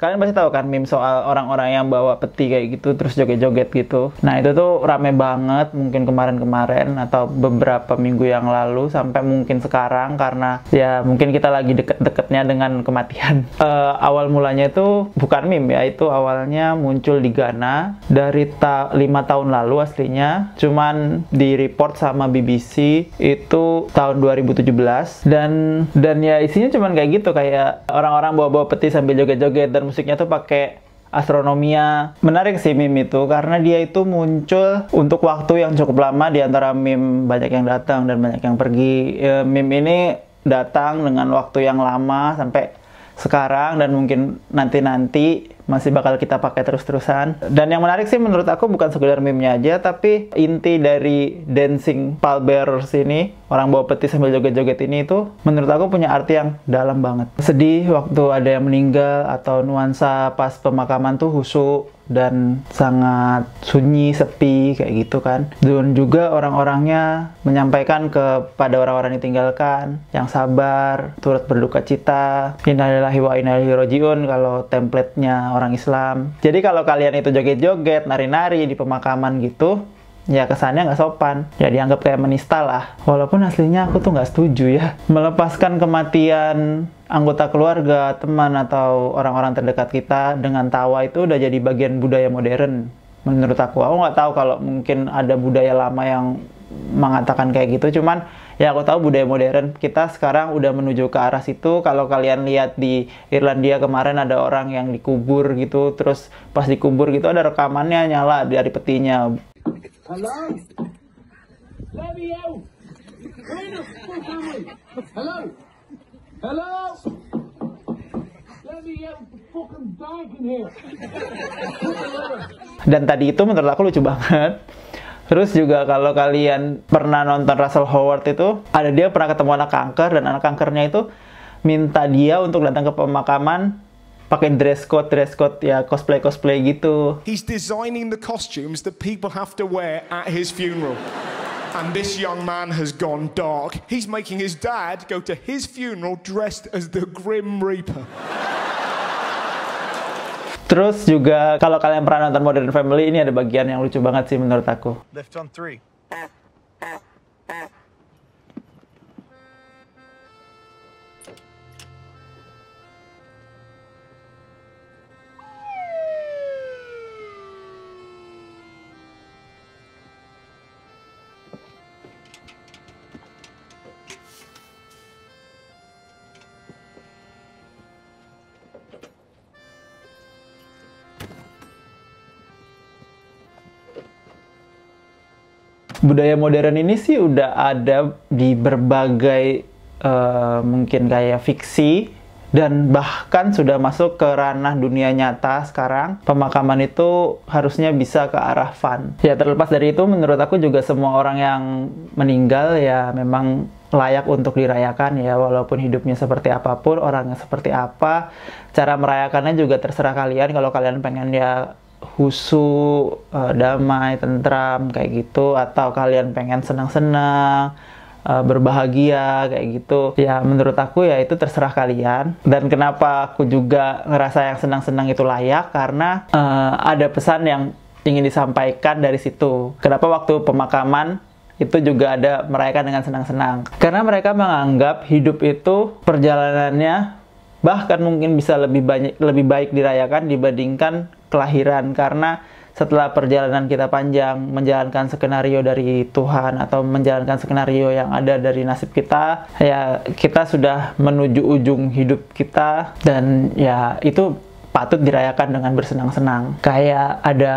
Kalian pasti tahu kan meme soal orang-orang yang bawa peti kayak gitu terus joget-joget gitu. Nah itu tuh rame banget mungkin kemarin-kemarin atau beberapa minggu yang lalu sampai mungkin sekarang karena ya mungkin kita lagi deket-deketnya dengan kematian. Awal mulanya itu bukan meme ya, itu awalnya muncul di Ghana dari 5 tahun lalu aslinya, cuman di report sama BBC itu tahun 2017 dan ya isinya cuman kayak gitu, kayak orang-orang bawa-bawa peti sambil joget-joget dan musiknya tuh pakai Astronomia. Menarik sih meme itu karena dia itu muncul untuk waktu yang cukup lama di antara meme banyak yang datang dan banyak yang pergi. Meme ini datang dengan waktu yang lama sampai sekarang dan mungkin nanti-nanti masih bakal kita pakai terus-terusan. Dan yang menarik sih menurut aku bukan sekedar meme-nya aja, tapi inti dari dancing pallbearers ini, orang bawa peti sambil joget-joget ini itu menurut aku punya arti yang dalam banget. Sedih waktu ada yang meninggal atau nuansa pas pemakaman tuh khusyuk dan sangat sunyi, sepi kayak gitu kan. Dan juga orang-orangnya menyampaikan kepada orang-orang yang ditinggalkan yang sabar, turut berduka cita, innalillahi wa inna ilaihi rajiun kalau template-nya orang Islam. Jadi kalau kalian itu joget-joget, nari-nari di pemakaman gitu, ya kesannya nggak sopan, ya dianggap kayak menista lah. Walaupun aslinya aku tuh nggak setuju ya. Melepaskan kematian anggota keluarga, teman, atau orang-orang terdekat kita dengan tawa itu udah jadi bagian budaya modern menurut aku. Aku nggak tahu kalau mungkin ada budaya lama yang mengatakan kayak gitu, cuman ya aku tahu budaya modern kita sekarang udah menuju ke arah situ. Kalau kalian lihat di Irlandia kemarin ada orang yang dikubur gitu, terus pas dikubur gitu ada rekamannya nyala dari petinya. Hello? Let me out! Where the fuck am I? Hello? Hello? Let me out! The fucking dog in here! Dan tadi itu menurut aku lucu banget. Terus juga kalau kalian pernah nonton Russell Howard itu, ada dia pernah ketemu anak kanker dan anak kankernya itu minta dia untuk datang ke pemakaman pakai dress code ya, cosplay gitu. He's designing the costumes that people have to wear at his funeral. And this young man has gone dark. He's making his dad go to his funeral dressed as the Grim Reaper. Terus juga kalau kalian pernah nonton Modern Family, ini ada bagian yang lucu banget sih menurut aku. Lift on 3. Budaya modern ini sih udah ada di berbagai mungkin kayak fiksi dan bahkan sudah masuk ke ranah dunia nyata sekarang. Pemakaman itu harusnya bisa ke arah fun. Ya terlepas dari itu menurut aku juga semua orang yang meninggal ya memang layak untuk dirayakan ya, walaupun hidupnya seperti apapun, orangnya seperti apa, cara merayakannya juga terserah kalian. Kalau kalian pengen ya khusyuk, damai, tentram kayak gitu, atau kalian pengen senang-senang, berbahagia kayak gitu, ya menurut aku ya itu terserah kalian. Dan kenapa aku juga ngerasa yang senang-senang itu layak, karena ada pesan yang ingin disampaikan dari situ. Kenapa waktu pemakaman itu juga ada merayakan dengan senang-senang, karena mereka menganggap hidup itu perjalanannya bahkan mungkin bisa lebih baik dirayakan dibandingkan kelahiran. Karena setelah perjalanan kita panjang menjalankan skenario dari Tuhan atau menjalankan skenario yang ada dari nasib kita, ya kita sudah menuju ujung hidup kita dan ya itu patut dirayakan dengan bersenang-senang. Kayak ada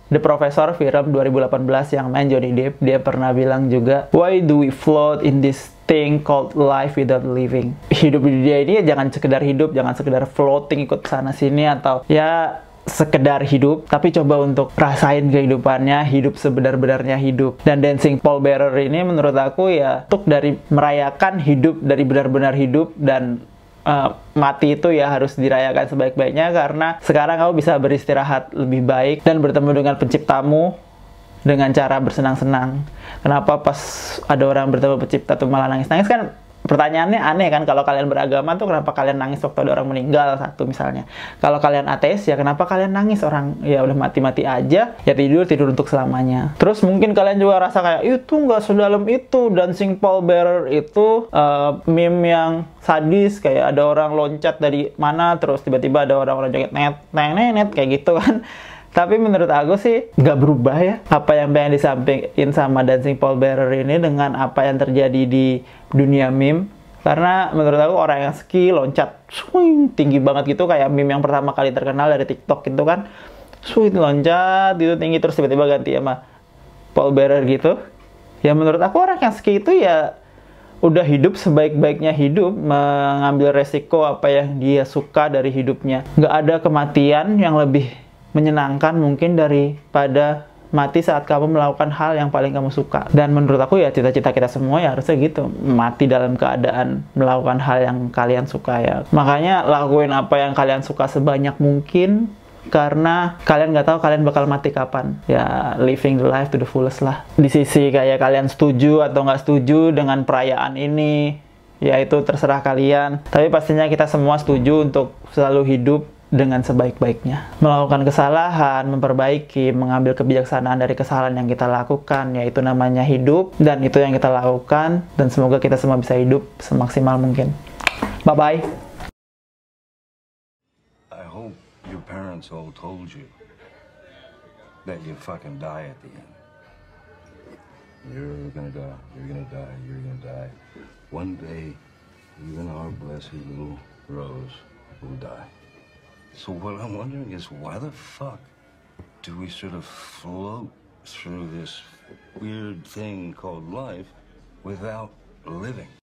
The Professor film 2018 yang main Johnny Depp, dia pernah bilang juga, why do we float in this thing called life without living? Hidup di dunia ini ya jangan sekedar hidup, jangan sekedar floating ikut sana sini atau ya sekedar hidup, tapi coba untuk rasain kehidupannya, hidup sebenar-benarnya hidup. Dan Dancing Pallbearer ini menurut aku ya untuk dari merayakan hidup, dari benar-benar hidup, dan mati itu ya harus dirayakan sebaik-baiknya, karena sekarang kamu bisa beristirahat lebih baik dan bertemu dengan penciptamu dengan cara bersenang-senang. Kenapa pas ada orang bertemu pencipta tuh malah nangis-nangis? Kan pertanyaannya aneh kan, kalau kalian beragama tuh kenapa kalian nangis waktu ada orang meninggal, satu misalnya. Kalau kalian ateis ya kenapa kalian nangis, orang ya udah mati-mati aja, ya tidur untuk selamanya. Terus mungkin kalian juga rasa kayak itu nggak sedalam itu, Dancing Pall Bearer itu meme yang sadis, kayak ada orang loncat dari mana terus tiba-tiba ada orang joget net kayak gitu kan. Tapi menurut aku sih nggak berubah ya apa yang pengen disampaikan sama Dancing Pall Bearer ini dengan apa yang terjadi di dunia meme. Karena menurut aku orang yang ski loncat swing tinggi banget gitu, kayak meme yang pertama kali terkenal dari TikTok gitu kan, swing loncat gitu tinggi terus tiba-tiba ganti sama Pall Bearer gitu. Ya menurut aku orang yang ski itu ya udah hidup sebaik-baiknya hidup, mengambil resiko apa yang dia suka dari hidupnya. Nggak ada kematian yang lebih menyenangkan mungkin daripada mati saat kamu melakukan hal yang paling kamu suka. Dan menurut aku ya cita-cita kita semua ya harusnya gitu, mati dalam keadaan melakukan hal yang kalian suka ya. Makanya lakuin apa yang kalian suka sebanyak mungkin, karena kalian nggak tahu kalian bakal mati kapan. Ya living the life to the fullest lah. Di sisi kayak kalian setuju atau nggak setuju dengan perayaan ini, ya itu terserah kalian. Tapi pastinya kita semua setuju untuk selalu hidup dengan sebaik-baiknya. Melakukan kesalahan, memperbaiki, mengambil kebijaksanaan dari kesalahan yang kita lakukan, yaitu namanya hidup, dan itu yang kita lakukan, dan semoga kita semua bisa hidup semaksimal mungkin. Bye-bye. I hope your parents all told you that you fucking die at the end. You're gonna die, you're gonna die, you're gonna die. One day, even our blessed little Rose will die. So what I'm wondering is why the fuck do we sort of float through this weird thing called life without living?